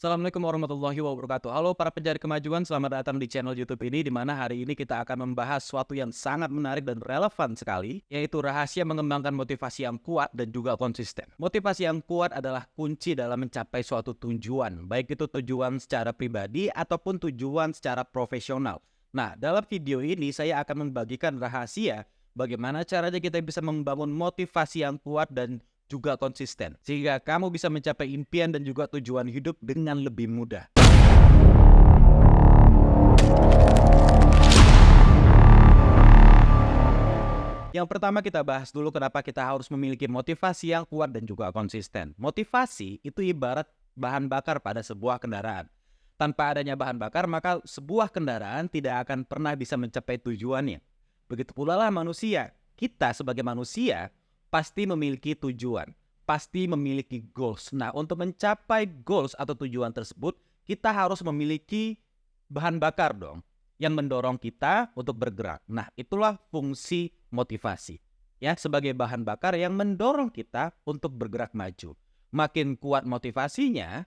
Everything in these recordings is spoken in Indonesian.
Assalamualaikum warahmatullahi wabarakatuh. Halo para pencari kemajuan, selamat datang di channel YouTube ini, di mana hari ini kita akan membahas sesuatu yang sangat menarik dan relevan sekali, yaitu rahasia mengembangkan motivasi yang kuat dan juga konsisten. Motivasi yang kuat adalah kunci dalam mencapai suatu tujuan, baik itu tujuan secara pribadi ataupun tujuan secara profesional. Nah, dalam video ini saya akan membagikan rahasia bagaimana caranya kita bisa membangun motivasi yang kuat dan juga konsisten, sehingga kamu bisa mencapai impian dan juga tujuan hidup dengan lebih mudah. Yang pertama kita bahas dulu kenapa kita harus memiliki motivasi yang kuat dan juga konsisten. Motivasi itu ibarat bahan bakar pada sebuah kendaraan. Tanpa adanya bahan bakar, maka sebuah kendaraan tidak akan pernah bisa mencapai tujuannya. Begitu pula lah manusia. Kita sebagai manusia pasti memiliki tujuan, pasti memiliki goals. Nah, untuk mencapai goals atau tujuan tersebut, kita harus memiliki bahan bakar dong, yang mendorong kita untuk bergerak. Nah, itulah fungsi motivasi. Ya, sebagai bahan bakar yang mendorong kita untuk bergerak maju. Makin kuat motivasinya,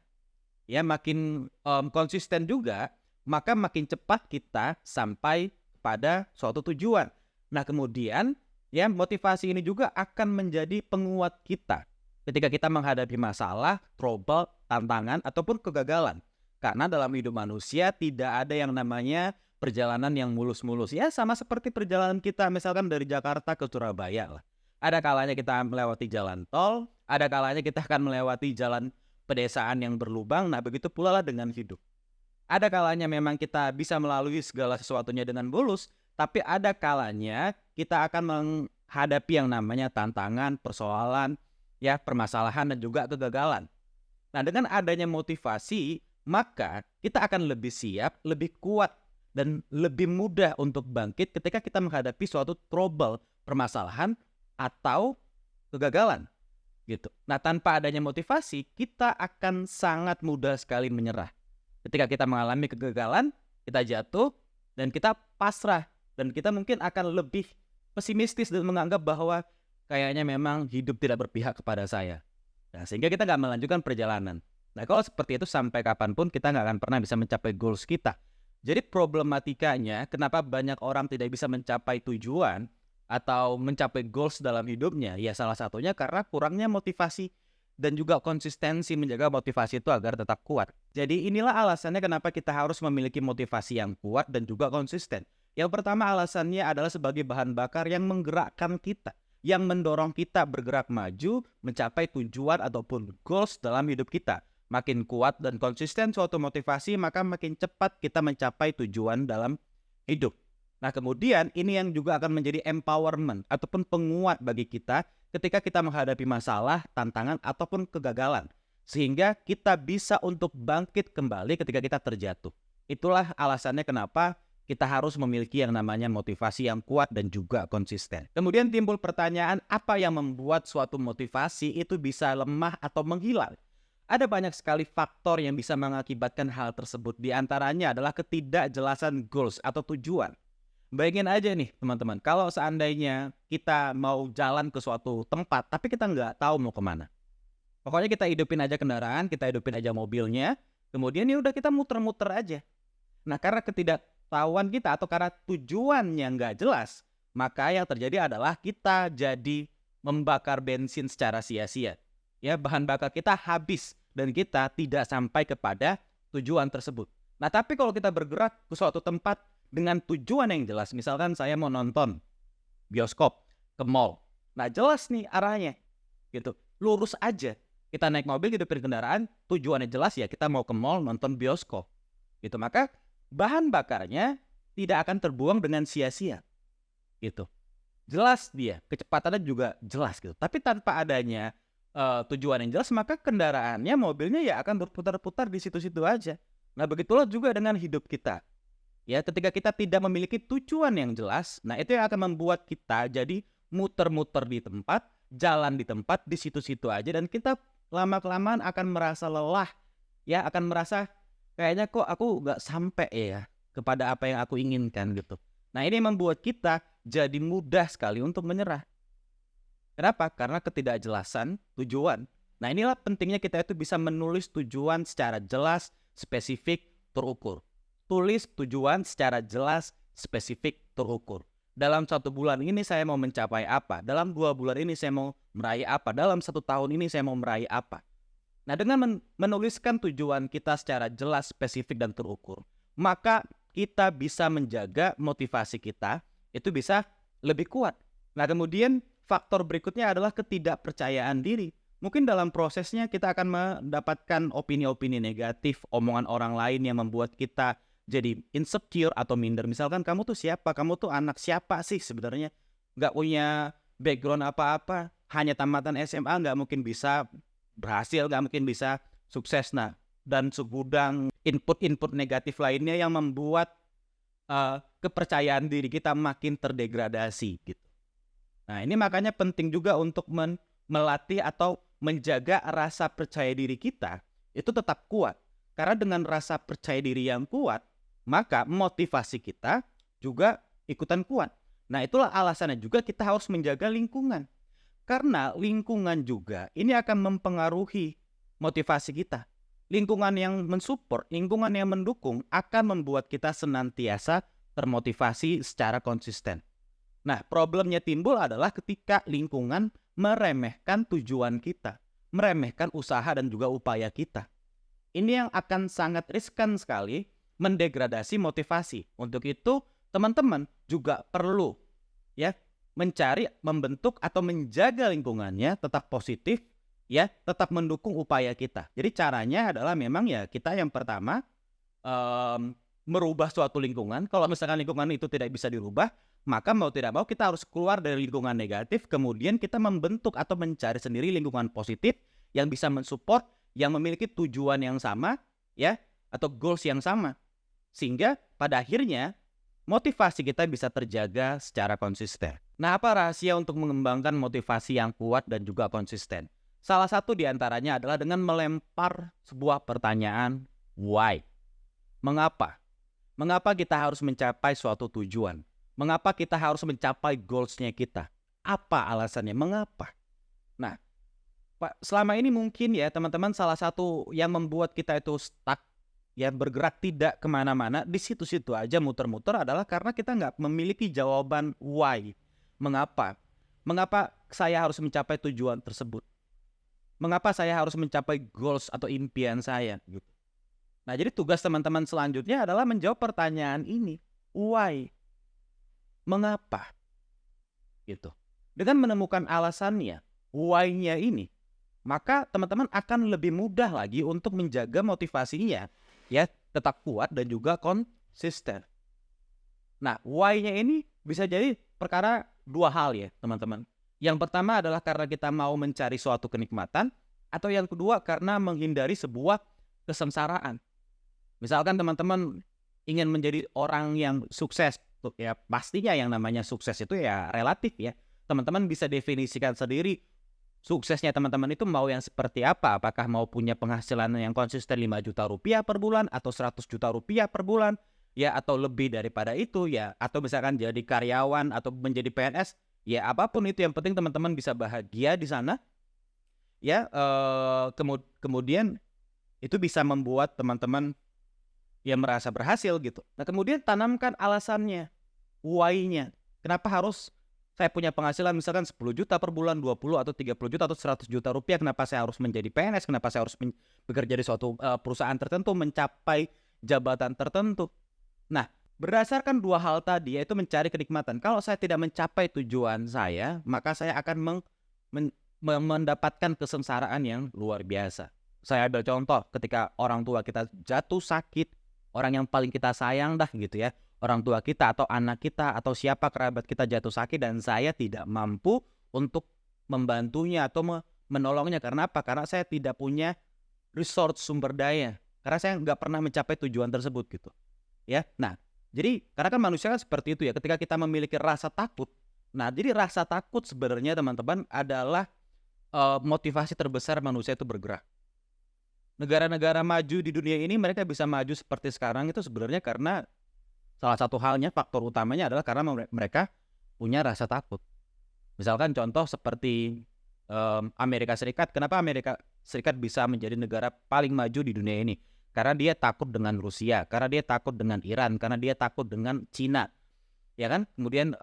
ya makin konsisten juga, maka makin cepat kita sampai pada suatu tujuan. Nah, kemudian ya motivasi ini juga akan menjadi penguat kita ketika kita menghadapi masalah, trouble, tantangan ataupun kegagalan. Karena dalam hidup manusia tidak ada yang namanya perjalanan yang mulus-mulus. Ya sama seperti perjalanan kita misalkan dari Jakarta ke Surabaya lah. Ada kalanya kita melewati jalan tol, ada kalanya kita akan melewati jalan pedesaan yang berlubang. Nah, begitu pula lah dengan hidup. Ada kalanya memang kita bisa melalui segala sesuatunya dengan mulus, tapi ada kalanya kita akan menghadapi yang namanya tantangan, persoalan, ya permasalahan dan juga kegagalan. Nah, dengan adanya motivasi, maka kita akan lebih siap, lebih kuat, dan lebih mudah untuk bangkit ketika kita menghadapi suatu trouble, permasalahan, atau kegagalan. Gitu. Nah, tanpa adanya motivasi, kita akan sangat mudah sekali menyerah. Ketika kita mengalami kegagalan, kita jatuh, dan kita pasrah. Dan kita mungkin akan lebih pesimistis dan menganggap bahwa kayaknya memang hidup tidak berpihak kepada saya. Nah, sehingga kita nggak melanjutkan perjalanan. Nah, kalau seperti itu sampai kapanpun kita nggak akan pernah bisa mencapai goals kita. Jadi problematikanya kenapa banyak orang tidak bisa mencapai tujuan atau mencapai goals dalam hidupnya, ya salah satunya karena kurangnya motivasi dan juga konsistensi menjaga motivasi itu agar tetap kuat. Jadi inilah alasannya kenapa kita harus memiliki motivasi yang kuat dan juga konsisten. Yang pertama alasannya adalah sebagai bahan bakar yang menggerakkan kita, yang mendorong kita bergerak maju, mencapai tujuan ataupun goals dalam hidup kita. Makin kuat dan konsisten suatu motivasi, maka makin cepat kita mencapai tujuan dalam hidup. Nah, kemudian ini yang juga akan menjadi empowerment ataupun penguat bagi kita ketika kita menghadapi masalah, tantangan, ataupun kegagalan. Sehingga kita bisa untuk bangkit kembali ketika kita terjatuh. Itulah alasannya kenapa kita harus memiliki yang namanya motivasi yang kuat dan juga konsisten. Kemudian timbul pertanyaan, apa yang membuat suatu motivasi itu bisa lemah atau menghilang? Ada banyak sekali faktor yang bisa mengakibatkan hal tersebut. Di antaranya adalah ketidakjelasan goals atau tujuan. Bayangin aja nih teman-teman, kalau seandainya kita mau jalan ke suatu tempat, tapi kita nggak tahu mau kemana. Pokoknya kita hidupin aja kendaraan, kita hidupin aja mobilnya, kemudian ya udah kita muter-muter aja. Nah, karena ketidaktahuan kita atau karena tujuannya nggak jelas, maka yang terjadi adalah kita jadi membakar bensin secara sia-sia. Ya, bahan bakar kita habis dan kita tidak sampai kepada tujuan tersebut. Nah, tapi kalau kita bergerak ke suatu tempat dengan tujuan yang jelas, misalkan saya mau nonton bioskop ke mall. Nah, jelas nih arahnya. Gitu. Lurus aja. Kita naik mobil, hidupin kendaraan, tujuannya jelas ya kita mau ke mall nonton bioskop. Gitu. Maka bahan bakarnya tidak akan terbuang dengan sia-sia. Gitu. Jelas dia, kecepatannya juga jelas gitu. Tapi tanpa adanya tujuan yang jelas, maka kendaraannya, mobilnya ya akan berputar-putar di situ-situ aja. Nah, begitulah juga dengan hidup kita. Ya, ketika kita tidak memiliki tujuan yang jelas, nah itu yang akan membuat kita jadi muter-muter di tempat, jalan di tempat, di situ-situ aja, dan kita lama-kelamaan akan merasa lelah, ya akan merasa kayaknya kok aku nggak sampai ya kepada apa yang aku inginkan gitu. Nah, ini membuat kita jadi mudah sekali untuk menyerah. Kenapa? Karena ketidakjelasan tujuan. Nah, inilah pentingnya kita itu bisa menulis tujuan secara jelas, spesifik, terukur. Tulis tujuan secara jelas, spesifik, terukur. Dalam 1 bulan ini saya mau mencapai apa? Dalam 2 bulan ini saya mau meraih apa? Dalam 1 tahun ini saya mau meraih apa? Nah, dengan menuliskan tujuan kita secara jelas, spesifik, dan terukur, maka kita bisa menjaga motivasi kita itu bisa lebih kuat. Nah, kemudian faktor berikutnya adalah ketidakpercayaan diri. Mungkin dalam prosesnya kita akan mendapatkan opini-opini negatif, omongan orang lain yang membuat kita jadi insecure atau minder. Misalkan, kamu tuh siapa? Kamu tuh anak siapa sih sebenarnya? Nggak punya background apa-apa, hanya tamatan SMA nggak mungkin bisa berhasil, nggak mungkin bisa sukses. Nah, dan segudang input-input negatif lainnya yang membuat kepercayaan diri kita makin terdegradasi gitu. Nah, ini makanya penting juga untuk melatih atau menjaga rasa percaya diri kita itu tetap kuat. Karena dengan rasa percaya diri yang kuat, maka motivasi kita juga ikutan kuat. Nah, itulah alasannya juga kita harus menjaga lingkungan. Karena lingkungan juga ini akan mempengaruhi motivasi kita. Lingkungan yang mensupport, lingkungan yang mendukung akan membuat kita senantiasa termotivasi secara konsisten. Nah, problemnya timbul adalah ketika lingkungan meremehkan tujuan kita, meremehkan usaha dan juga upaya kita. Ini yang akan sangat riskan sekali mendegradasi motivasi. Untuk itu, teman-teman juga perlu mencari, membentuk atau menjaga lingkungannya tetap positif, tetap mendukung upaya kita. Jadi caranya adalah memang kita yang pertama merubah suatu lingkungan. Kalau misalkan lingkungan itu tidak bisa dirubah, maka mau tidak mau kita harus keluar dari lingkungan negatif, kemudian kita membentuk atau mencari sendiri lingkungan positif yang bisa mensupport, yang memiliki tujuan yang sama, atau goals yang sama. Sehingga pada akhirnya motivasi kita bisa terjaga secara konsisten. Nah, apa rahasia untuk mengembangkan motivasi yang kuat dan juga konsisten? Salah satu diantaranya adalah dengan melempar sebuah pertanyaan, why? Mengapa? Mengapa kita harus mencapai suatu tujuan? Mengapa kita harus mencapai goals-nya kita? Apa alasannya? Mengapa? Nah, selama ini mungkin teman-teman salah satu yang membuat kita itu stuck, bergerak tidak kemana-mana, di situ-situ aja muter-muter adalah karena kita nggak memiliki jawaban why. Mengapa? Mengapa saya harus mencapai tujuan tersebut? Mengapa saya harus mencapai goals atau impian saya? Gitu. Nah, jadi tugas teman-teman selanjutnya adalah menjawab pertanyaan ini. Why? Mengapa? Gitu. Dengan menemukan alasannya, why-nya ini, maka teman-teman akan lebih mudah lagi untuk menjaga motivasinya, tetap kuat dan juga konsisten. Nah, why-nya ini bisa jadi perkara dua hal teman-teman. Yang pertama adalah karena kita mau mencari suatu kenikmatan, atau yang kedua karena menghindari sebuah kesengsaraan. Misalkan teman-teman ingin menjadi orang yang sukses, pastinya yang namanya sukses itu relatif Teman-teman bisa definisikan sendiri suksesnya teman-teman itu mau yang seperti apa. Apakah mau punya penghasilan yang konsisten 5 juta rupiah per bulan atau 100 juta rupiah per bulan, atau lebih daripada itu, atau misalkan jadi karyawan atau menjadi PNS, apapun itu, yang penting teman-teman bisa bahagia di sana, kemudian itu bisa membuat teman-teman merasa berhasil gitu. Nah, kemudian tanamkan alasannya, why-nya. Kenapa harus saya punya penghasilan misalkan 10 juta per bulan, 20 atau 30 juta atau 100 juta rupiah, kenapa saya harus menjadi PNS, kenapa saya harus bekerja di suatu perusahaan tertentu, mencapai jabatan tertentu. Nah, berdasarkan dua hal tadi, yaitu mencari kenikmatan. Kalau saya tidak mencapai tujuan saya, maka saya akan mendapatkan kesengsaraan yang luar biasa. Saya ambil contoh, ketika orang tua kita jatuh sakit, orang yang paling kita sayang orang tua kita atau anak kita atau siapa kerabat kita jatuh sakit dan saya tidak mampu untuk membantunya atau menolongnya. Karena apa? Karena saya tidak punya resource, sumber daya. Karena saya nggak pernah mencapai tujuan tersebut gitu. Nah, jadi karena kan manusia kan seperti itu ketika kita memiliki rasa takut. Nah, jadi rasa takut sebenarnya teman-teman adalah motivasi terbesar manusia itu bergerak. Negara-negara maju di dunia ini mereka bisa maju seperti sekarang itu sebenarnya karena salah satu halnya, faktor utamanya adalah karena mereka punya rasa takut. Misalkan contoh seperti Amerika Serikat. Kenapa Amerika Serikat bisa menjadi negara paling maju di dunia ini. Karena dia takut dengan Rusia, karena dia takut dengan Iran, karena dia takut dengan Cina. Ya kan? Kemudian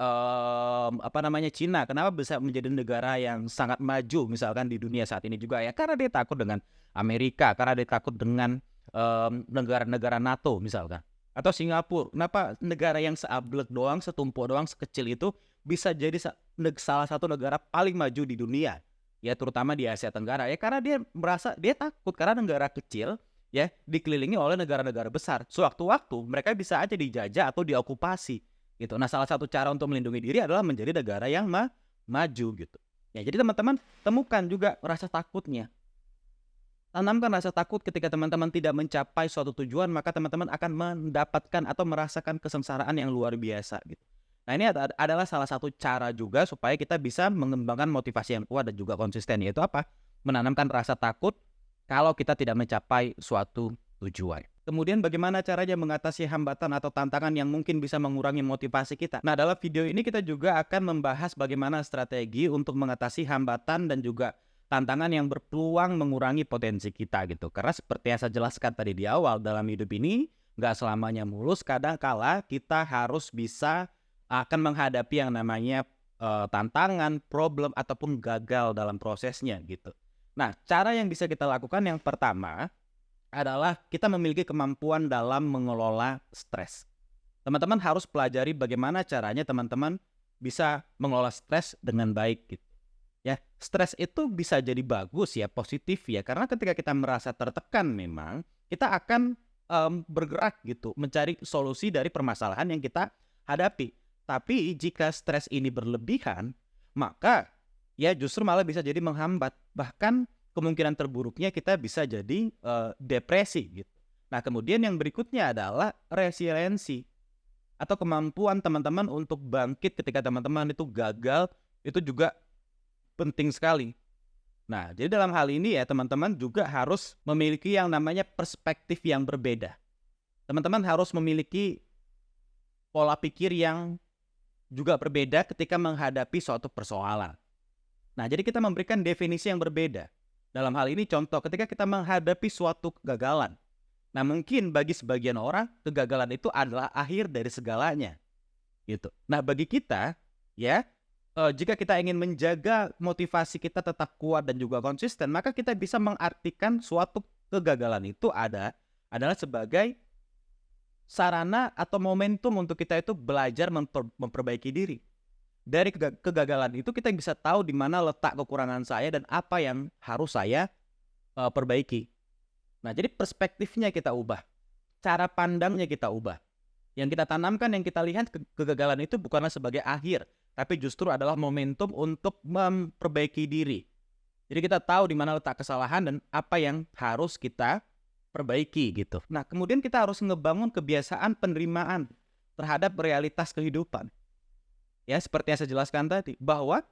Cina kenapa bisa menjadi negara yang sangat maju misalkan di dunia saat ini juga ya? Karena dia takut dengan Amerika, karena dia takut dengan negara-negara NATO misalkan. Atau Singapura, kenapa negara yang seablek doang, setumpuk doang, sekecil itu bisa jadi salah satu negara paling maju di dunia? Ya terutama di Asia Tenggara ya, karena dia merasa dia takut karena negara kecil ya dikelilingi oleh negara-negara besar. Sewaktu-waktu mereka bisa aja dijajah atau diokupasi gitu. Nah, salah satu cara untuk melindungi diri adalah menjadi negara yang maju gitu. Ya, jadi teman-teman temukan juga rasa takutnya. Tanamkan rasa takut ketika teman-teman tidak mencapai suatu tujuan, maka teman-teman akan mendapatkan atau merasakan kesengsaraan yang luar biasa gitu. Nah, ini adalah salah satu cara juga supaya kita bisa mengembangkan motivasi yang kuat dan juga konsisten, yaitu apa? Menanamkan rasa takut kalau kita tidak mencapai suatu tujuan. Kemudian bagaimana caranya mengatasi hambatan atau tantangan yang mungkin bisa mengurangi motivasi kita? Nah, dalam video ini kita juga akan membahas bagaimana strategi untuk mengatasi hambatan dan juga tantangan yang berpeluang mengurangi potensi kita gitu. Karena seperti yang saya jelaskan tadi di awal, dalam hidup ini nggak selamanya mulus, kadang kala kita harus bisa akan menghadapi yang namanya tantangan, problem, ataupun gagal dalam prosesnya gitu. Nah, cara yang bisa kita lakukan yang pertama adalah kita memiliki kemampuan dalam mengelola stres. Teman-teman harus pelajari bagaimana caranya teman-teman bisa mengelola stres dengan baik gitu. Ya, stres itu bisa jadi bagus ya, positif ya, karena ketika kita merasa tertekan memang kita akan bergerak gitu, mencari solusi dari permasalahan yang kita hadapi. Tapi jika stres ini berlebihan, maka ya justru malah bisa jadi menghambat. Bahkan kemungkinan terburuknya kita bisa jadi depresi gitu. Nah, kemudian yang berikutnya adalah resiliensi atau kemampuan teman-teman untuk bangkit ketika teman-teman itu gagal, itu juga penting sekali. Nah, jadi dalam hal ini ya teman-teman juga harus memiliki yang namanya perspektif yang berbeda. Teman-teman harus memiliki pola pikir yang juga berbeda ketika menghadapi suatu persoalan. Nah, jadi kita memberikan definisi yang berbeda. Dalam hal ini contoh ketika kita menghadapi suatu kegagalan. Nah, mungkin bagi sebagian orang kegagalan itu adalah akhir dari segalanya. Gitu. Nah, bagi kita ya jika kita ingin menjaga motivasi kita tetap kuat dan juga konsisten, maka kita bisa mengartikan suatu kegagalan itu adalah sebagai sarana atau momentum untuk kita itu belajar memperbaiki diri. Dari kegagalan itu kita bisa tahu di mana letak kekurangan saya dan apa yang harus saya perbaiki. Nah, jadi perspektifnya kita ubah, cara pandangnya kita ubah. Yang kita tanamkan, yang kita lihat kegagalan itu bukanlah sebagai akhir, tapi justru adalah momentum untuk memperbaiki diri. Jadi kita tahu di mana letak kesalahan dan apa yang harus kita perbaiki gitu. Nah, kemudian kita harus ngebangun kebiasaan penerimaan terhadap realitas kehidupan. Ya, seperti yang saya jelaskan tadi, bahwa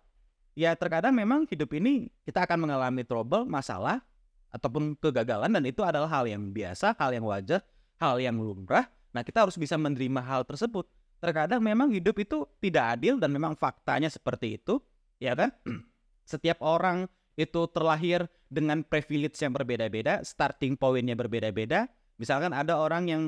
ya terkadang memang hidup ini kita akan mengalami trouble, masalah, ataupun kegagalan, dan itu adalah hal yang biasa, hal yang wajar, hal yang lumrah. Nah, kita harus bisa menerima hal tersebut. Terkadang memang hidup itu tidak adil dan memang faktanya seperti itu, ya kan? Setiap orang itu terlahir dengan privilege yang berbeda-beda, starting point-nya berbeda-beda. Misalkan ada orang yang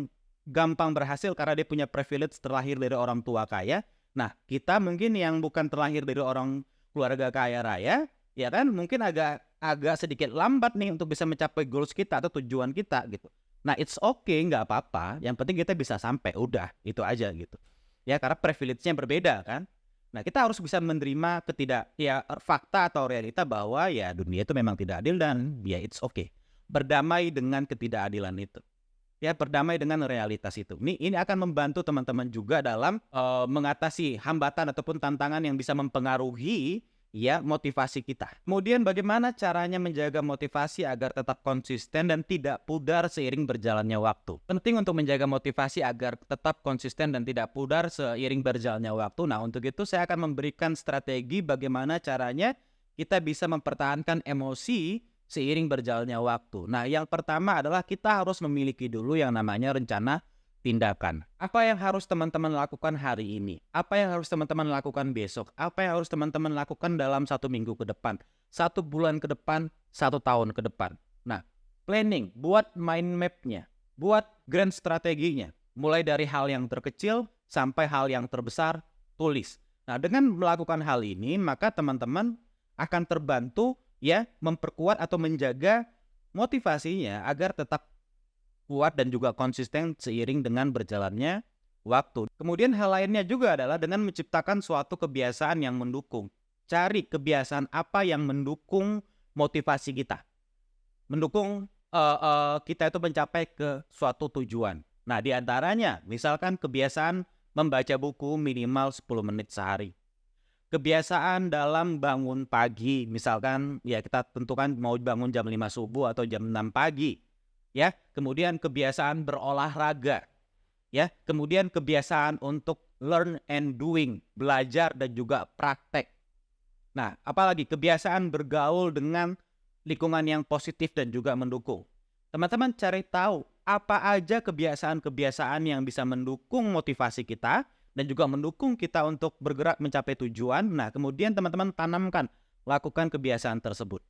gampang berhasil karena dia punya privilege terlahir dari orang tua kaya. Nah, kita mungkin yang bukan terlahir dari orang keluarga kaya raya, ya kan? Mungkin agak sedikit lambat nih untuk bisa mencapai goals kita atau tujuan kita gitu. Nah, it's okay, nggak apa-apa. Yang penting kita bisa sampai, udah, itu aja gitu. Ya, karena privilege-nya berbeda kan. Nah, kita harus bisa menerima fakta atau realita bahwa ya dunia itu memang tidak adil dan ya it's okay. Berdamai dengan ketidakadilan itu. Ya, berdamai dengan realitas itu. Ini akan membantu teman-teman juga dalam mengatasi hambatan ataupun tantangan yang bisa mempengaruhi ya motivasi kita. Kemudian bagaimana caranya menjaga motivasi agar tetap konsisten dan tidak pudar seiring berjalannya waktu. Penting untuk menjaga motivasi agar tetap konsisten dan tidak pudar seiring berjalannya waktu. Nah, untuk itu saya akan memberikan strategi bagaimana caranya kita bisa mempertahankan emosi seiring berjalannya waktu. Nah, yang pertama adalah kita harus memiliki dulu yang namanya rencana tindakan. Apa yang harus teman-teman lakukan hari ini? Apa yang harus teman-teman lakukan besok? Apa yang harus teman-teman lakukan dalam 1 minggu ke depan? 1 bulan ke depan? 1 tahun ke depan? Nah, planning, buat mind map-nya, buat grand strateginya. Mulai dari hal yang terkecil sampai hal yang terbesar, tulis. Nah, dengan melakukan hal ini, maka teman-teman akan terbantu ya memperkuat atau menjaga motivasinya agar tetap kuat dan juga konsisten seiring dengan berjalannya waktu. Kemudian hal lainnya juga adalah dengan menciptakan suatu kebiasaan yang mendukung. Cari kebiasaan apa yang mendukung motivasi kita. Mendukung kita itu mencapai ke suatu tujuan. Nah, di antaranya misalkan kebiasaan membaca buku minimal 10 menit sehari. Kebiasaan dalam bangun pagi, misalkan ya kita tentukan mau bangun jam 5 subuh atau jam 6 pagi. Ya, kemudian kebiasaan berolahraga. Ya, kemudian kebiasaan untuk learn and doing, belajar dan juga praktek. Nah, apalagi kebiasaan bergaul dengan lingkungan yang positif dan juga mendukung. Teman-teman cari tahu apa aja kebiasaan-kebiasaan yang bisa mendukung motivasi kita dan juga mendukung kita untuk bergerak mencapai tujuan. Nah, kemudian teman-teman tanamkan, lakukan kebiasaan tersebut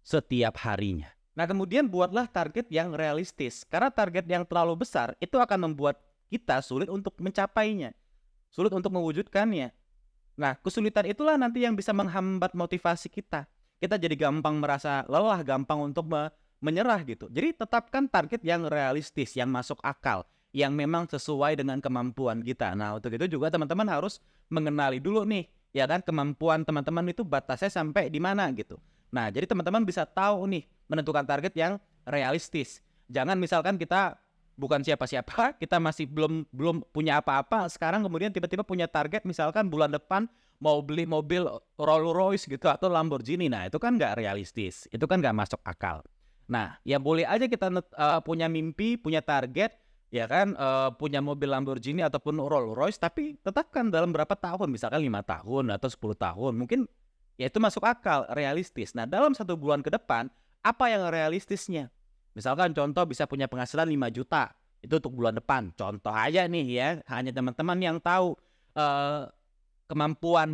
setiap harinya. Nah, kemudian buatlah target yang realistis. Karena target yang terlalu besar itu akan membuat kita sulit untuk mencapainya, sulit untuk mewujudkannya. Nah, kesulitan itulah nanti yang bisa menghambat motivasi kita. Kita jadi gampang merasa lelah, gampang untuk menyerah gitu. Jadi tetapkan target yang realistis, yang masuk akal, yang memang sesuai dengan kemampuan kita. Nah, untuk itu juga teman-teman harus mengenali dulu nih, ya kan, kemampuan teman-teman itu batasnya sampai di mana gitu. Nah, jadi teman-teman bisa tahu nih, menentukan target yang realistis. Jangan misalkan kita bukan siapa-siapa, kita masih belum punya apa-apa, sekarang kemudian tiba-tiba punya target misalkan bulan depan mau beli mobil Rolls Royce gitu atau Lamborghini. Nah, itu kan nggak realistis, itu kan nggak masuk akal. Nah, ya boleh aja kita punya mimpi, punya target, ya kan, punya mobil Lamborghini ataupun Rolls Royce, tapi tetapkan dalam berapa tahun, misalkan 5 tahun atau 10 tahun, mungkin ya itu masuk akal, realistis. Nah, dalam 1 bulan ke depan, apa yang realistisnya? Misalkan contoh bisa punya penghasilan 5 juta, itu untuk bulan depan. Contoh aja nih ya, hanya teman-teman yang tahu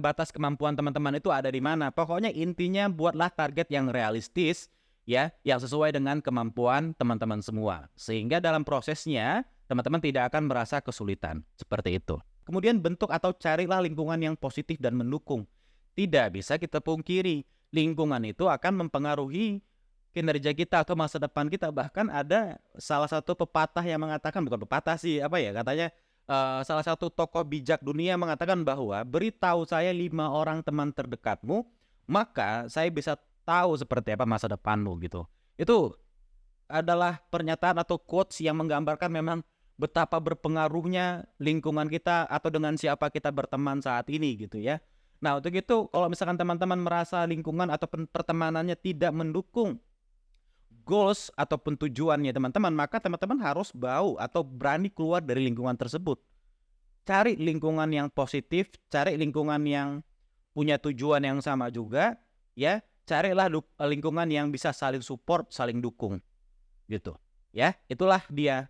batas kemampuan teman-teman itu ada di mana. Pokoknya intinya buatlah target yang realistis, ya, yang sesuai dengan kemampuan teman-teman semua. Sehingga dalam prosesnya, teman-teman tidak akan merasa kesulitan. Seperti itu. Kemudian bentuk atau carilah lingkungan yang positif dan mendukung. Tidak bisa kita pungkiri, lingkungan itu akan mempengaruhi kinerja kita atau masa depan kita. Bahkan ada salah satu pepatah yang mengatakan, bukan pepatah sih, katanya salah satu tokoh bijak dunia mengatakan bahwa beritahu saya 5 orang teman terdekatmu, maka saya bisa tahu seperti apa masa depanmu gitu. Itu adalah pernyataan atau quotes yang menggambarkan memang betapa berpengaruhnya lingkungan kita atau dengan siapa kita berteman saat ini gitu ya. Nah, untuk itu kalau misalkan teman-teman merasa lingkungan atau pertemanannya tidak mendukung goals ataupun tujuannya teman-teman, maka teman-teman harus atau berani keluar dari lingkungan tersebut. Cari lingkungan yang positif, cari lingkungan yang punya tujuan yang sama juga, ya. Carilah lingkungan yang bisa saling support, saling dukung. Gitu. Ya, itulah dia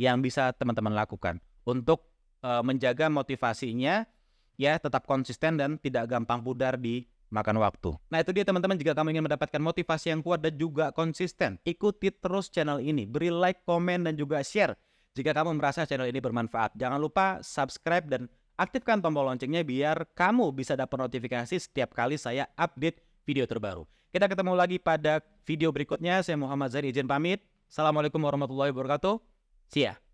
yang bisa teman-teman lakukan untuk menjaga motivasinya, ya, tetap konsisten dan tidak gampang pudar di makan waktu. Nah, itu dia teman-teman, jika kamu ingin mendapatkan motivasi yang kuat dan juga konsisten, ikuti terus channel ini, beri like, komen, dan juga share jika kamu merasa channel ini bermanfaat. Jangan lupa subscribe dan aktifkan tombol loncengnya biar kamu bisa dapat notifikasi setiap kali saya update video terbaru. Kita ketemu lagi pada video berikutnya. Saya Muhammad Zain, izin pamit. Assalamualaikum warahmatullahi wabarakatuh. See ya.